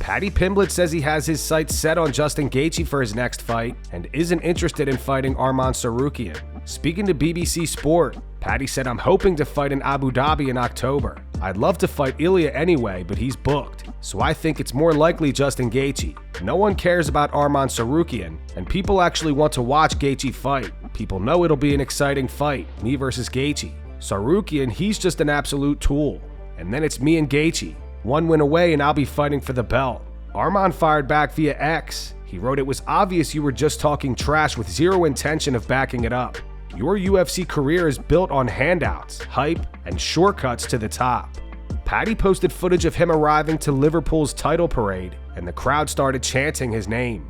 Paddy Pimblett says he has his sights set on Justin Gaethje for his next fight and isn't interested in fighting Arman Tsarukyan. Speaking to BBC Sport, Paddy said, "I'm hoping to fight in Abu Dhabi in October. I'd love to fight Ilya anyway, but he's booked. So I think it's more likely Justin Gaethje. No one cares about Arman Tsarukyan, and people actually want to watch Gaethje fight. People know it'll be an exciting fight, me versus Gaethje. Tsarukyan, he's just an absolute tool. And then it's me and Gaethje. One win away and I'll be fighting for the belt." Arman fired back via X. He wrote, "It was obvious you were just talking trash with zero intention of backing it up. Your UFC career is built on handouts, hype, and shortcuts to the top." Paddy posted footage of him arriving to Liverpool's title parade, and the crowd started chanting his name.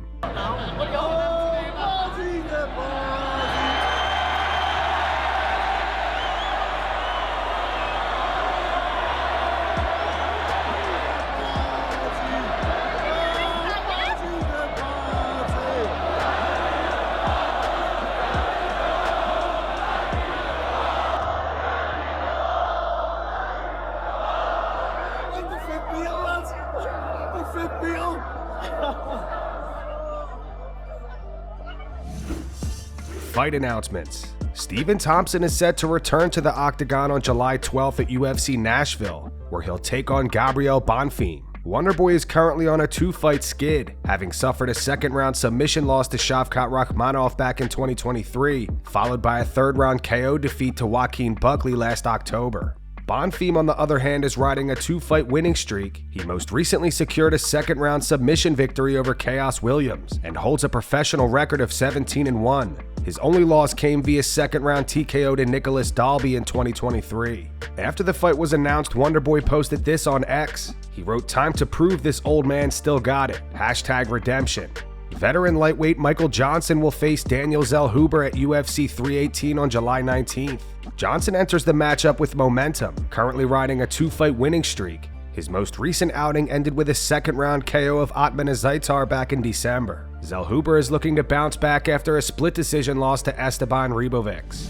Fight announcements. Stephen Thompson is set to return to the octagon on July 12th at UFC Nashville, where he'll take on Gabriel Bonfim. Wonderboy is currently on a 2-fight skid, having suffered a second-round submission loss to Shavkat Rakhmonov back in 2023, followed by a third-round KO defeat to Joaquin Buckley last October. Bonfim, on the other hand, is riding a 2-fight winning streak. He most recently secured a second-round submission victory over Chaos Williams and holds a professional record of 17-1. His only loss came via second-round TKO to Nicholas Dalby in 2023. After the fight was announced, Wonderboy posted this on X. He wrote, "Time to prove this old man still got it. #redemption." Veteran lightweight Michael Johnson will face Daniel Zellhuber at UFC 318 on July 19th. Johnson enters the matchup with momentum, currently riding a 2-fight winning streak. His most recent outing ended with a second-round KO of Atman Azaitar back in December. Zellhuber is looking to bounce back after a split decision loss to Esteban Ribovics.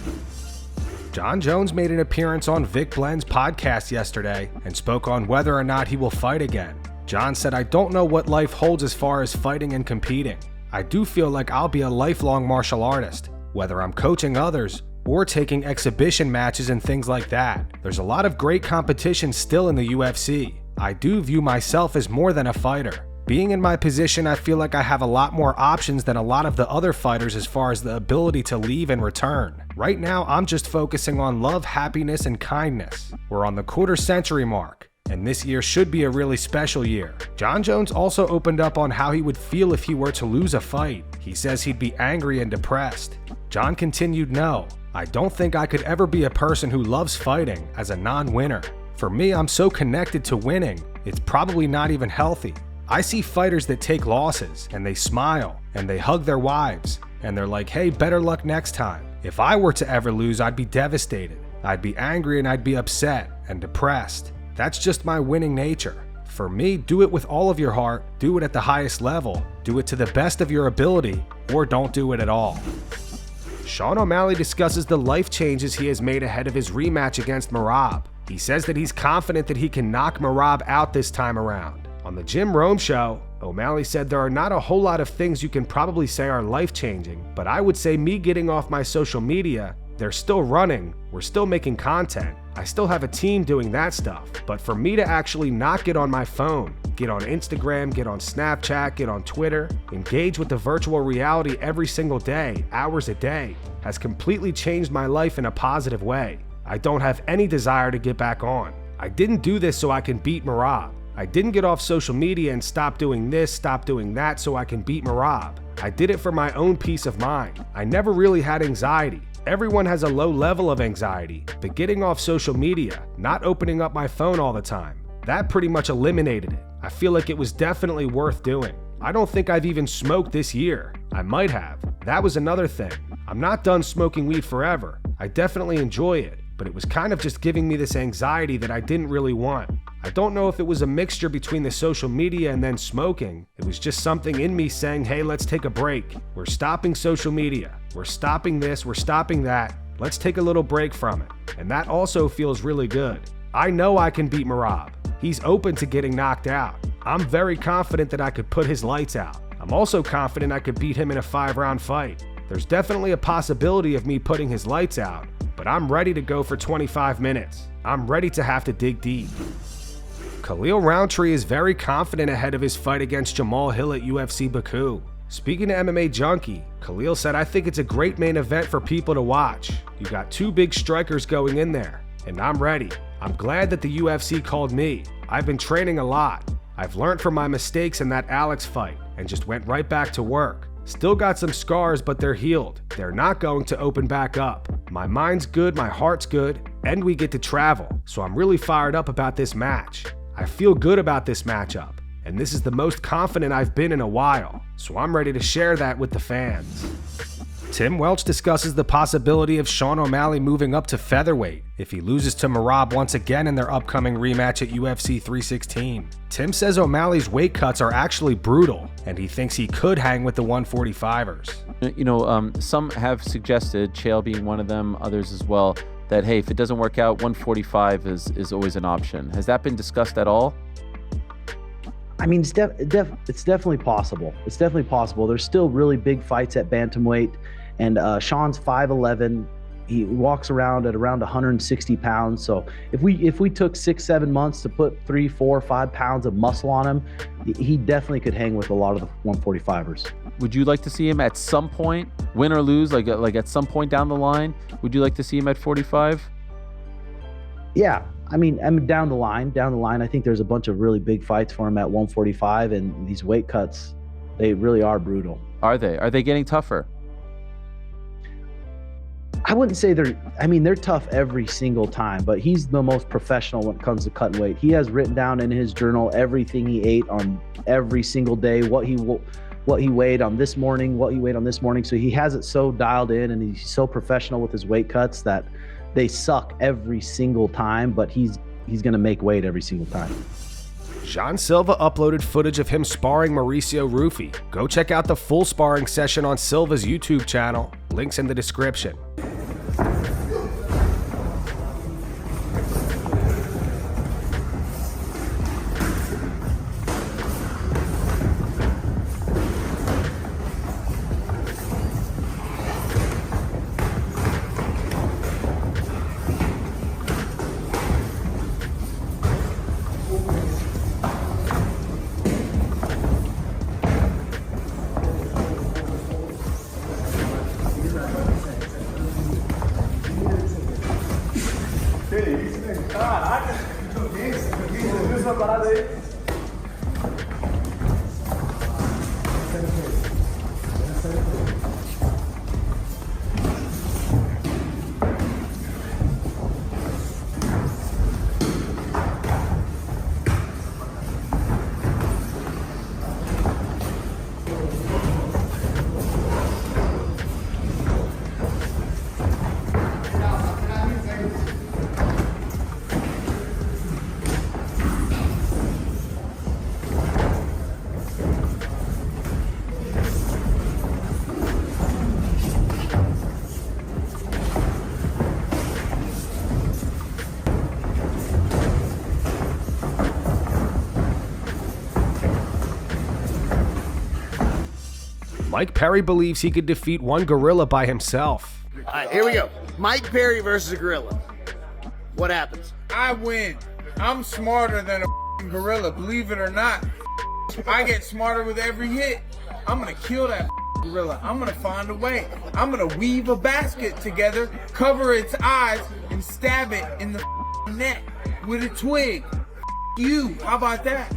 Jon Jones made an appearance on Vic Blend's podcast yesterday and spoke on whether or not he will fight again. Jon said, "I don't know what life holds as far as fighting and competing. I do feel like I'll be a lifelong martial artist, whether I'm coaching others or taking exhibition matches and things like that. There's a lot of great competition still in the UFC. I do view myself as more than a fighter. Being in my position, I feel like I have a lot more options than a lot of the other fighters as far as the ability to leave and return. Right now, I'm just focusing on love, happiness, and kindness. We're on the quarter-century mark, and this year should be a really special year." Jon Jones also opened up on how he would feel if he were to lose a fight. He says he'd be angry and depressed. Jon continued, "No, I don't think I could ever be a person who loves fighting as a non-winner. For me, I'm so connected to winning, it's probably not even healthy. I see fighters that take losses, and they smile, and they hug their wives, and they're like, hey, better luck next time. If I were to ever lose, I'd be devastated. I'd be angry and I'd be upset and depressed. That's just my winning nature. For me, do it with all of your heart, do it at the highest level, do it to the best of your ability, or don't do it at all." Sean O'Malley discusses the life changes he has made ahead of his rematch against Merab. He says that he's confident that he can knock Merab out this time around. On the Jim Rome show, O'Malley said, "There are not a whole lot of things you can probably say are life-changing, but I would say me getting off my social media, they're still running, we're still making content, I still have a team doing that stuff, but for me to actually not get on my phone, get on Instagram, get on Snapchat, get on Twitter, engage with the virtual reality every single day, hours a day, has completely changed my life in a positive way. I don't have any desire to get back on. I didn't do this so I can beat Merab. I didn't get off social media and stop doing this, stop doing that so I can beat Merab. I did it for my own peace of mind. I never really had anxiety. Everyone has a low level of anxiety, but getting off social media, not opening up my phone all the time, that pretty much eliminated it. I feel like it was definitely worth doing. I don't think I've even smoked this year. I might have. That was another thing. I'm not done smoking weed forever. I definitely enjoy it, but it was kind of just giving me this anxiety that I didn't really want. I don't know if it was a mixture between the social media and then smoking. It was just something in me saying, hey, let's take a break. We're stopping social media. We're stopping this, we're stopping that. Let's take a little break from it. And that also feels really good. I know I can beat Merab. He's open to getting knocked out. I'm very confident that I could put his lights out. I'm also confident I could beat him in a 5-round fight. There's definitely a possibility of me putting his lights out, but I'm ready to go for 25 minutes. I'm ready to have to dig deep. Khalil Rountree is very confident ahead of his fight against Jamahal Hill at UFC Baku. Speaking to MMA Junkie, Khalil said, "I think it's a great main event for people to watch. You got two big strikers going in there, and I'm ready. I'm glad that the UFC called me. I've been training a lot. I've learned from my mistakes in that Alex fight and just went right back to work. Still got some scars, but they're healed. They're not going to open back up. My mind's good, my heart's good, and we get to travel. So I'm really fired up about this match. I feel good about this matchup, and this is the most confident I've been in a while. So I'm ready to share that with the fans." Tim Welch discusses the possibility of Sean O'Malley moving up to featherweight if he loses to Merab once again in their upcoming rematch at UFC 316. Tim says O'Malley's weight cuts are actually brutal, and he thinks he could hang with the 145ers. You know, some have suggested, Chael being one of them, others as well, that, hey, if it doesn't work out, 145 is always an option. Has that been discussed at all? I mean, it's definitely possible. It's definitely possible. There's still really big fights at bantamweight, and Sean's 5'11". He walks around at around 160 pounds. So if we took 6-7 months to put 3, 4, 5 pounds of muscle on him, he definitely could hang with a lot of the 145ers. Would you like to see him at some point, win or lose, like at some point down the line? Would you like to see him at 45? Yeah, I mean, down the line, I think there's a bunch of really big fights for him at 145, and these weight cuts, they really are brutal. Are they? Are they getting tougher? I wouldn't say they're tough every single time, but he's the most professional when it comes to cutting weight. He has written down in his journal everything he ate on every single day, what he weighed on this morning, what he weighed on this morning. So he has it so dialed in, and he's so professional with his weight cuts that they suck every single time, but he's going to make weight every single time. Jon Silva uploaded footage of him sparring Maurucio Ruffy. Go check out the full sparring session on Silva's YouTube channel. Links in the description. Mike Perry believes he could defeat one gorilla by himself. All right, here we go. Mike Perry versus a gorilla. What happens? I win. I'm smarter than a gorilla, believe it or not. I get smarter with every hit. I'm gonna kill that gorilla. I'm gonna find a way. I'm gonna weave a basket together, cover its eyes, and stab it in the neck with a twig. You, how about that?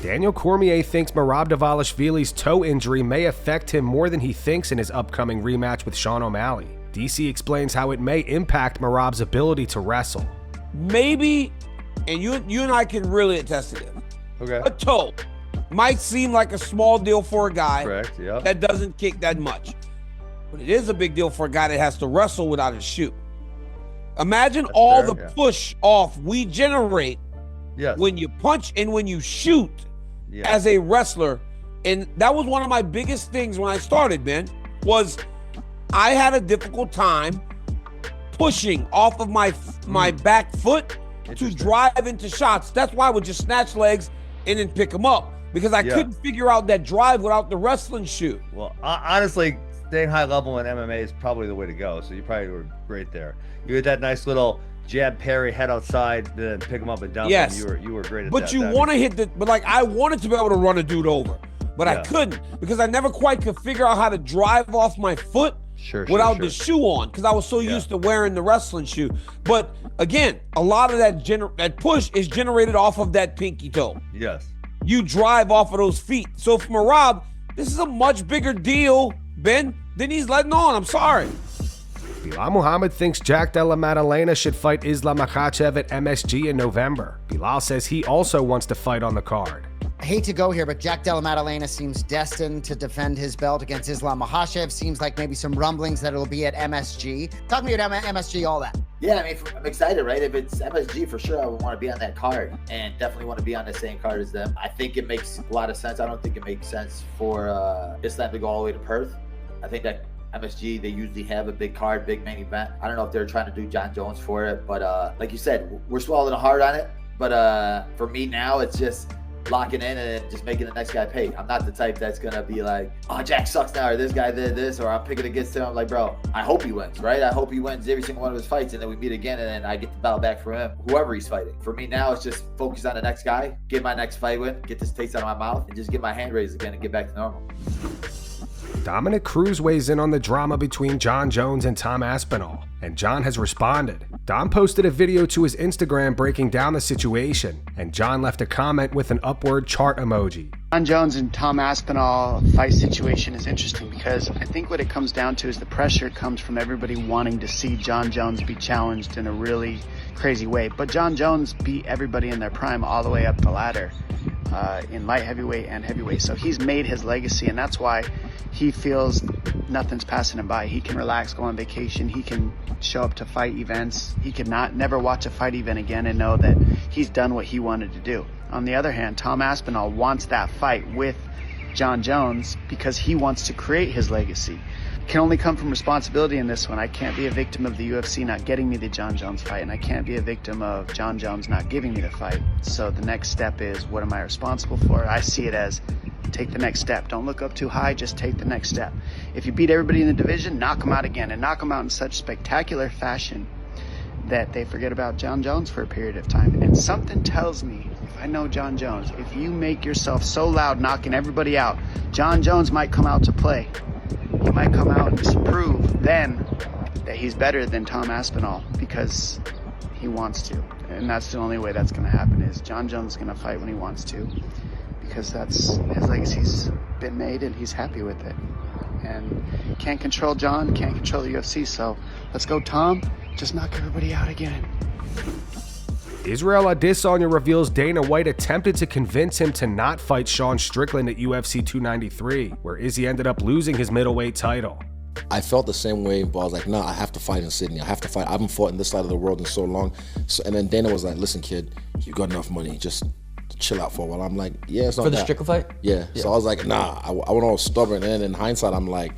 Daniel Cormier thinks Merab Dvalishvili's toe injury may affect him more than he thinks in his upcoming rematch with Sean O'Malley. DC explains how it may impact Merab's ability to wrestle. Maybe, and you and I can really attest to this. Okay. A toe might seem like a small deal for a guy Yep. that doesn't kick that much. But it is a big deal for a guy that has to wrestle without a shoe. Imagine That's all fair, the yeah. push off we generate Yes. when you punch and when you shoot Yes. as a wrestler. And that was one of my biggest things when I started, man, was I had a difficult time pushing off of my back foot to drive into shots. That's why I would just snatch legs and then pick him up, because I couldn't figure out that drive without the wrestling shoe. Well, honestly, staying high level in MMA is probably the way to go. So you probably were great there. You had that nice little jab parry, head outside, then pick him up and dump him. You were great at that. But you want to hit but like I wanted to be able to run a dude over, but I couldn't, because I never quite could figure out how to drive off my foot without the shoe on, because I was so used to wearing the wrestling shoe. But again, a lot of that push is generated off of that pinky toe. Yes. You drive off of those feet. So for Merab, this is a much bigger deal, Ben, than he's letting on. I'm sorry. Belal Muhammad thinks Jack Della Maddalena should fight Islam Makhachev at MSG in November. Belal says he also wants to fight on the card. I hate to go here, but Jack Della Maddalena seems destined to defend his belt against Islam Makhachev. Seems like maybe some rumblings that it'll be at MSG. Talk to me about MSG, all that. Yeah, I mean, I'm excited, right? If it's MSG, for sure, I would want to be on that card, and definitely want to be on the same card as them. I think it makes a lot of sense. I don't think it makes sense for Islam to go all the way to Perth. I think that MSG, they usually have a big card, big main event. I don't know if they're trying to do Jon Jones for it, but like you said, we're swallowing hard on it. But for me now, it's just locking in and just making the next guy pay. I'm not the type that's gonna be like, oh, Jack sucks now, or this guy did this, or I'm picking against him. I'm like, bro, I hope he wins, right? I hope he wins every single one of his fights, and then we meet again, and then I get the battle back for him, whoever he's fighting. For me now, it's just focus on the next guy, get my next fight win, get this taste out of my mouth, and just get my hand raised again and get back to normal. Dominick Cruz weighs in on the drama between Jon Jones and Tom Aspinall, and Jon has responded. Dom posted a video to his Instagram breaking down the situation, and Jon left a comment with an upward chart emoji. Jon Jones and Tom Aspinall fight situation is interesting, because I think what it comes down to is the pressure comes from everybody wanting to see Jon Jones be challenged in a really crazy way. But Jon Jones beat everybody in their prime all the way up the ladder in light heavyweight and heavyweight. So he's made his legacy, and that's why he feels nothing's passing him by. He can relax, go on vacation. He can show up to fight events. He could never watch a fight event again and know that he's done what he wanted to do. On the other hand, Tom Aspinall wants that fight with Jon Jones because he wants to create his legacy. It can only come from responsibility in this one. I can't be a victim of the UFC not getting me the Jon Jones fight, and I can't be a victim of Jon Jones not giving me the fight. So the next step is, what am I responsible for? I see it as, take the next step. Don't look up too high, just take the next step. If you beat everybody in the division, knock them out again, and knock them out in such spectacular fashion that they forget about Jon Jones for a period of time. And something tells me, if I know Jon Jones, if you make yourself so loud knocking everybody out, Jon Jones might come out to play. He might come out and prove then that he's better than Tom Aspinall, because he wants to. And that's the only way that's going to happen, is Jon Jones is going to fight when he wants to, because that's his legacy's been made and he's happy with it. And can't control Jon, can't control the UFC, so let's go, Tom. Just knock everybody out again. Israel Adesanya reveals Dana White attempted to convince him to not fight Sean Strickland at UFC 293, where Izzy ended up losing his middleweight title. I felt the same way, but I was like, nah, I have to fight in Sydney. I have to fight. I haven't fought in this side of the world in so long. And then Dana was like, listen, kid, you got enough money. Just chill out for a while. I'm like, yeah, it's not for the that. Strickland fight? Yeah. So I was like, nah, I went all stubborn. And then in hindsight, I'm like,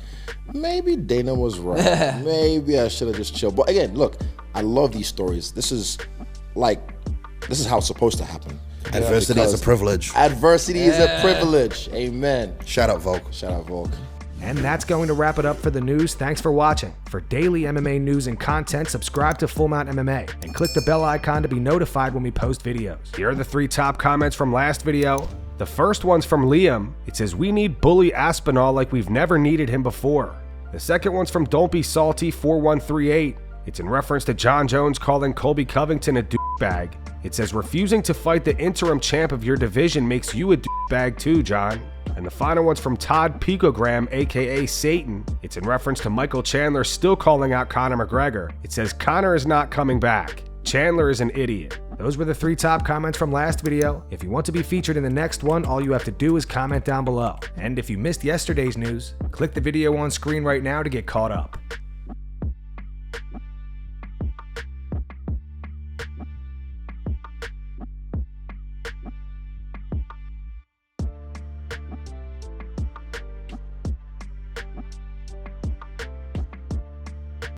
maybe Dana was right. Maybe I should have just chilled. But again, look, I love these stories. This is how it's supposed to happen. Adversity is a privilege. Adversity is a privilege. Amen. Shout out Volk. Shout out Volk. And that's going to wrap it up for the news. Thanks for watching. For daily MMA news and content, subscribe to Full Mount MMA and click the bell icon to be notified when we post videos. Here are the 3 top comments from last video. The first one's from Liam. It says, we need bully Aspinall like we've never needed him before. The second one's from Don't Be Salty 4138. It's in reference to Jon Jones calling Colby Covington a douchebag. It says, refusing to fight the interim champ of your division makes you a douchebag too, Jon. And the final one's from Todd Picogram, aka Satan. It's in reference to Michael Chandler still calling out Conor McGregor. It says, Conor is not coming back. Chandler is an idiot. Those were the 3 top comments from last video. If you want to be featured in the next one, all you have to do is comment down below. And if you missed yesterday's news, click the video on screen right now to get caught up.